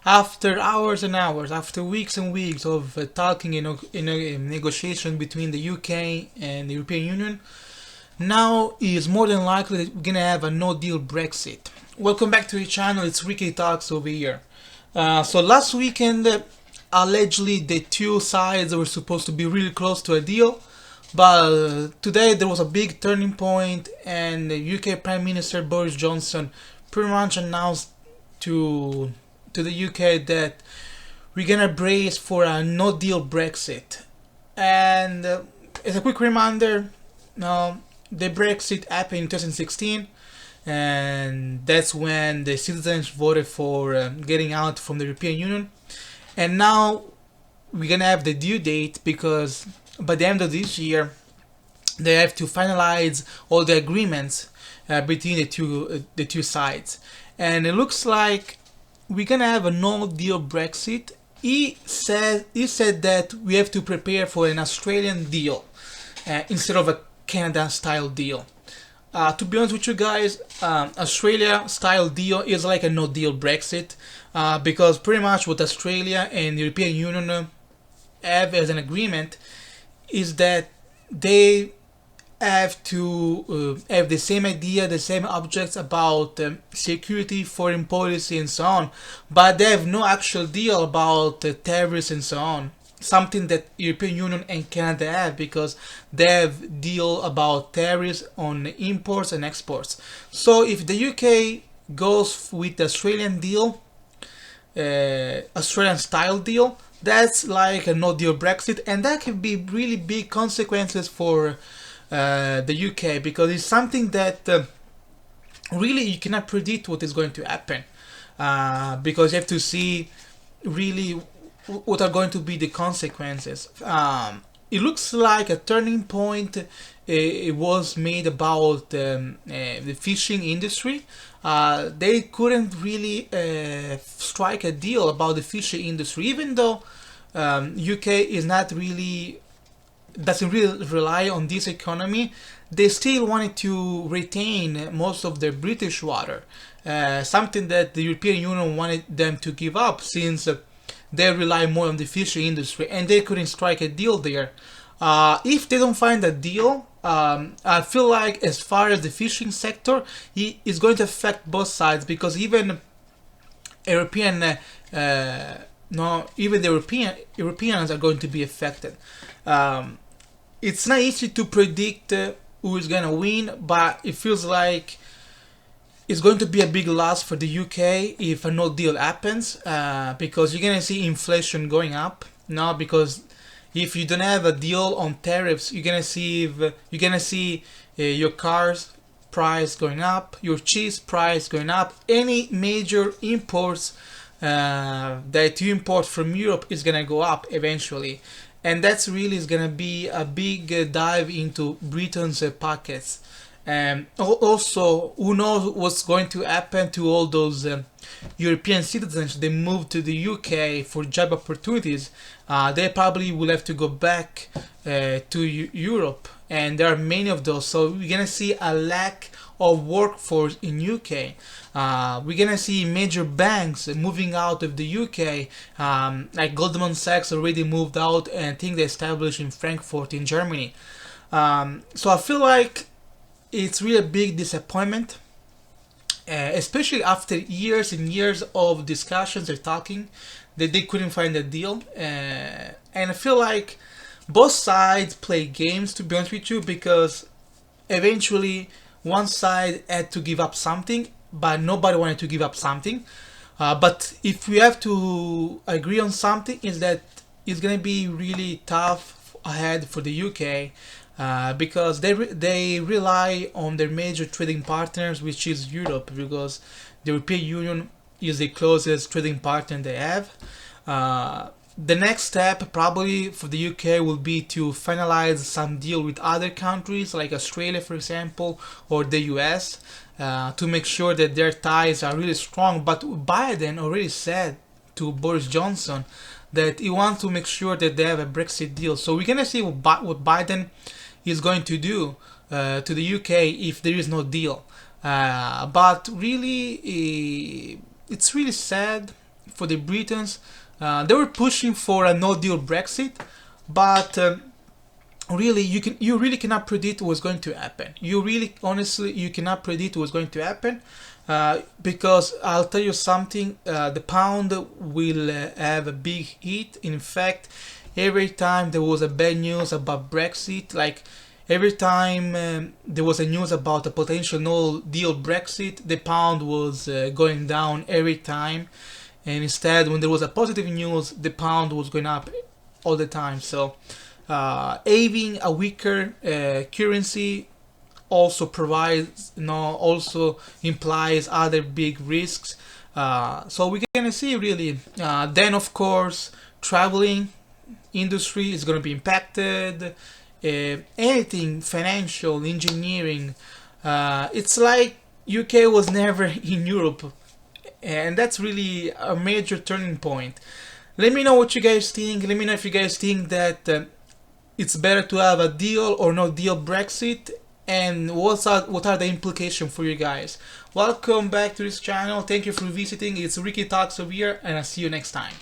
After hours and hours, after weeks and weeks of talking in a negotiation between the UK and the European Union, now is more than likely that we're gonna have a no-deal Brexit. Welcome back to the channel. It's Ricky Talks over here. So last weekend, allegedly the two sides were supposed to be really close to a deal, but today there was a big turning point, and the UK Prime Minister Boris Johnson pretty much announced to the UK that we're gonna brace for a no-deal Brexit. And as a quick reminder, the Brexit happened in 2016, and that's when the citizens voted for getting out from the European Union. And now we're gonna have the due date because by the end of this year they have to finalize all the agreements between the two sides, and it looks like we're gonna have a no-deal Brexit. He said that we have to prepare for an Australian deal instead of a Canada-style deal. To be honest with you guys, Australia-style deal is like a no-deal Brexit because pretty much what Australia and the European Union have as an agreement is that they have to have the same idea, the same objects about security, foreign policy, and so on, but they have no actual deal about tariffs and so on. Something that European Union and Canada have because they have deal about tariffs on imports and exports. So if the UK goes with the Australian deal, Australian style deal, that's like a no deal Brexit, and that can be really big consequences for the UK because it's something that really you cannot predict what is going to happen because you have to see really what are going to be the consequences. It looks like a turning point. It was made about the fishing industry. They couldn't really strike a deal about the fishing industry, even though UK is not really doesn't really rely on this economy. They still wanted to retain most of their British water, something that the European Union wanted them to give up since they rely more on the fishing industry, and they couldn't strike a deal there. If they don't find a deal, I feel like as far as the fishing sector, it is going to affect both sides because even European, no, even the Europeans are going to be affected. It's not easy to predict who is gonna win, but it feels like it's going to be a big loss for the UK if a no deal happens because you're gonna see inflation going up now because if you don't have a deal on tariffs, you're gonna see your cars price going up, your cheese price going up, any major imports that you import from Europe is gonna go up eventually, and that's really is gonna be a big dive into Britain's pockets. Also, who knows what's going to happen to all those European citizens that moved to the UK for job opportunities. They probably will have to go back to Europe, and there are many of those. So we're gonna see a lack of workforce in UK. We're gonna see major banks moving out of the UK, like Goldman Sachs already moved out, and I think they established in Frankfurt in Germany. So I feel like it's really a big disappointment, especially after years and years of discussions or talking that they couldn't find a deal. And I feel like both sides play games, to be honest with you, because eventually one side had to give up something, but nobody wanted to give up something. But if we have to agree on something, is that it's gonna be really tough ahead for the UK because they rely on their major trading partners, which is Europe, because the European Union is the closest trading partner they have. The next step probably for the UK will be to finalize some deal with other countries like Australia, for example, or the US, to make sure that their ties are really strong. But Biden already said to Boris Johnson that he wants to make sure that they have a Brexit deal. So we're gonna see what Biden is going to do to the UK if there is no deal. But really, it's really sad for the Britons. They were pushing for a no-deal Brexit, but really you really cannot predict what's going to happen. You really honestly you cannot predict what's going to happen, because I'll tell you something, the pound will have a big hit. In fact, every time there was a bad news about Brexit, like every time there was a news about a potential no deal Brexit, the pound was going down every time, and instead when there was a positive news, the pound was going up all the time. So having a weaker currency also provides, also implies other big risks. So we're gonna see really. Then of course, traveling industry is gonna be impacted. Anything financial, engineering. It's like UK was never in Europe, and that's really a major turning point. Let me know what you guys think. Let me know if you guys think that it's better to have a deal or no deal Brexit, and what are the implications for you guys. Welcome back to this channel. Thank you for visiting. It's Ricky Talks over here, and I'll see you next time.